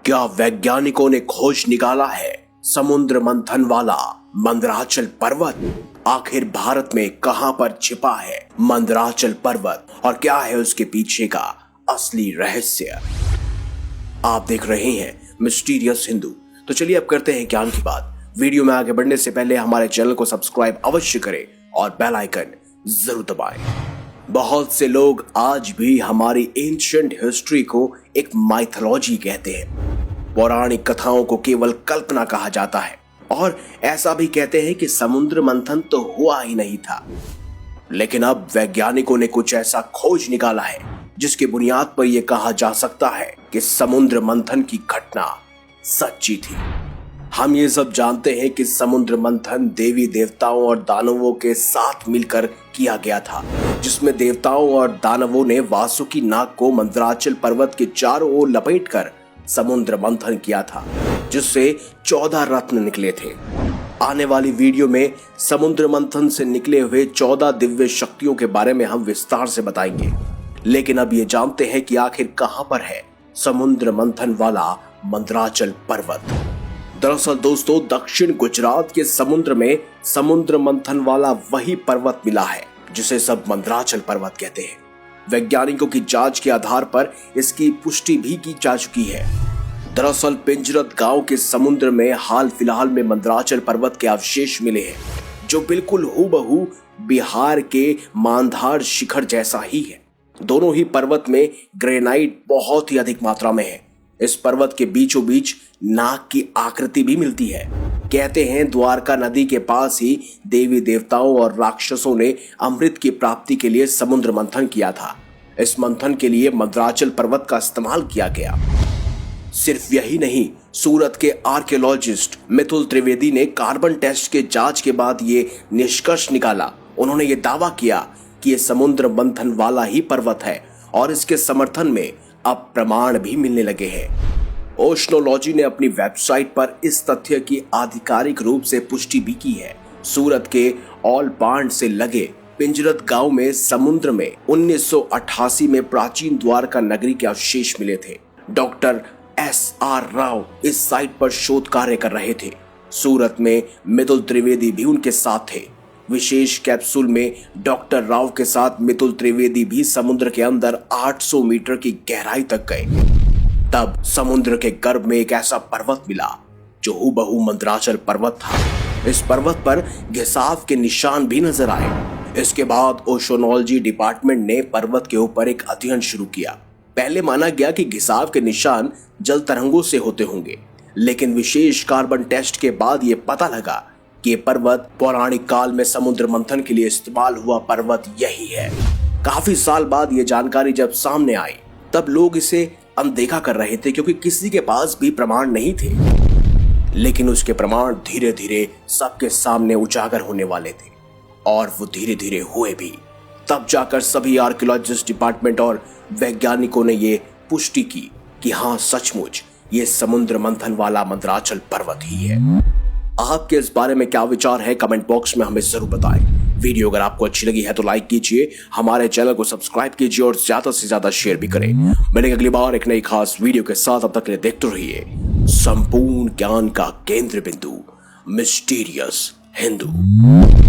क्या वैज्ञानिकों ने खोज निकाला है समुद्र मंथन वाला मंदराचल पर्वत? आखिर भारत में कहां पर छिपा है मंदराचल पर्वत और क्या है उसके पीछे का असली रहस्य? आप देख रहे हैं मिस्टीरियस हिंदू। तो चलिए अब करते हैं ज्ञान की बात। वीडियो में आगे बढ़ने से पहले हमारे चैनल को सब्सक्राइब अवश्य करें और बेल आइकन जरूर दबाएं। बहुत से लोग आज भी हमारी एंशिएंट हिस्ट्री को एक माइथोलॉजी कहते हैं। पौराणिक कथाओं को केवल कल्पना कहा जाता है और ऐसा भी कहते हैं कि समुद्र मंथन तो हुआ ही नहीं था। लेकिन अब वैज्ञानिकों ने कुछ ऐसा खोज निकाला है जिसकी बुनियाद पर यह कहा जा सकता है कि समुद्र मंथन की घटना सच्ची थी। हम ये सब जानते हैं कि समुद्र मंथन देवी देवताओं और दानवों के साथ मिलकर किया गया था, जिसमें देवताओं और दानवों ने वासुकी नाग को मंदराचल पर्वत के चारों ओर लपेटकर समुद्र मंथन किया था, जिससे 14 रत्न निकले थे। आने वाली वीडियो में समुद्र मंथन से निकले हुए 14 दिव्य शक्तियों के बारे में हम विस्तार से बताएंगे। लेकिन अब ये जानते हैं कि आखिर कहां पर है समुद्र मंथन वाला मंदराचल पर्वत। दरअसल दोस्तों, दक्षिण गुजरात के समुद्र में समुद्र मंथन वाला वही पर्वत मिला है जिसे सब मंदराचल पर्वत कहते हैं। वैज्ञानिकों की जांच के आधार पर इसकी पुष्टि भी की जा चुकी है। दरअसल पिंजरत गांव के समुद्र में हाल फिलहाल में मंदराचल पर्वत के अवशेष मिले हैं, जो बिल्कुल हूबहू बिहार के मानधार शिखर जैसा ही है। दोनों ही पर्वत में ग्रेनाइट बहुत ही अधिक मात्रा में है। इस पर्वत के बीचों बीच नाग की आकृति भी मिलती है। कहते हैं द्वारका नदी के पास ही देवी देवताओं और राक्षसों ने अमृत की प्राप्ति के लिए समुद्र मंथन किया था। इस मंथन के लिए मंदराचल पर्वत का इस्तेमाल किया गया। सिर्फ यही नहीं, सूरत के आर्कियोलॉजिस्ट मितुल त्रिवेदी ने कार्बन टेस्ट के जांच के बाद ये निष्कर्ष निकाला। उन्होंने ये दावा किया कि ये समुद्र मंथन वाला ही पर्वत है और इसके समर्थन में अब प्रमाण भी मिलने लगे हैं। ओशनोलॉजी ने अपनी वेबसाइट पर इस तथ्य की आधिकारिक रूप से पुष्टि भी की है। सूरत के औलपांड से लगे पिंजरत गांव में समुद्र में 1988 में प्राचीन द्वारका नगरी के अवशेष मिले थे। डॉक्टर SR राव इस साइट पर शोध कार्य कर रहे थे। सूरत में मितुल त्रिवेदी भी उनके साथ थे। विशेष कैप्सूल में डॉक्टर राव के साथ मितुल त्रिवेदी भी समुद्र के अंदर 800 मीटर की गहराई तक गए। तब समुद्र के गर्भ में एक ऐसा पर्वत मिला जो हूबहू मंदराचल पर्वत था। इस पर्वत पर घिसाव के निशान भी नजर आए। इसके बाद ओशनोलॉजी डिपार्टमेंट ने पर्वत के ऊपर एक अध्ययन शुरू किया। पहले माना गया कि घिसाव के निशान जल तरंगों से होते होंगे, लेकिन विशेष कार्बन टेस्ट के बाद यह पता लगा कि पर्वत पौराणिक काल में समुद्र मंथन के लिए इस्तेमाल हुआ पर्वत यही है। काफी साल बाद यह जानकारी जब सामने आई तब लोग इसे अनदेखा कर रहे थे, क्योंकि किसी के पास भी प्रमाण नहीं थे। लेकिन उसके प्रमाण धीरे धीरे सबके सामने उजागर होने वाले थे और वो धीरे धीरे हुए भी। तब जाकर सभी आर्कियोलॉजिस्ट डिपार्टमेंट और वैज्ञानिकों ने ये पुष्टि की कि हाँ, सचमुच ये समुद्र मंथन वाला मंदराचल पर्वत ही है। आपके इस बारे में क्या विचार है, कमेंट बॉक्स में हमें जरूर बताएं। वीडियो अगर आपको अच्छी लगी है तो लाइक कीजिए, हमारे चैनल को सब्सक्राइब कीजिए और ज्यादा से ज्यादा शेयर भी करें। मिलेंगे अगली बार एक नई खास वीडियो के साथ। अब तक के लिए देखते रहिए संपूर्ण ज्ञान का केंद्र बिंदु मिस्टीरियस हिंदू।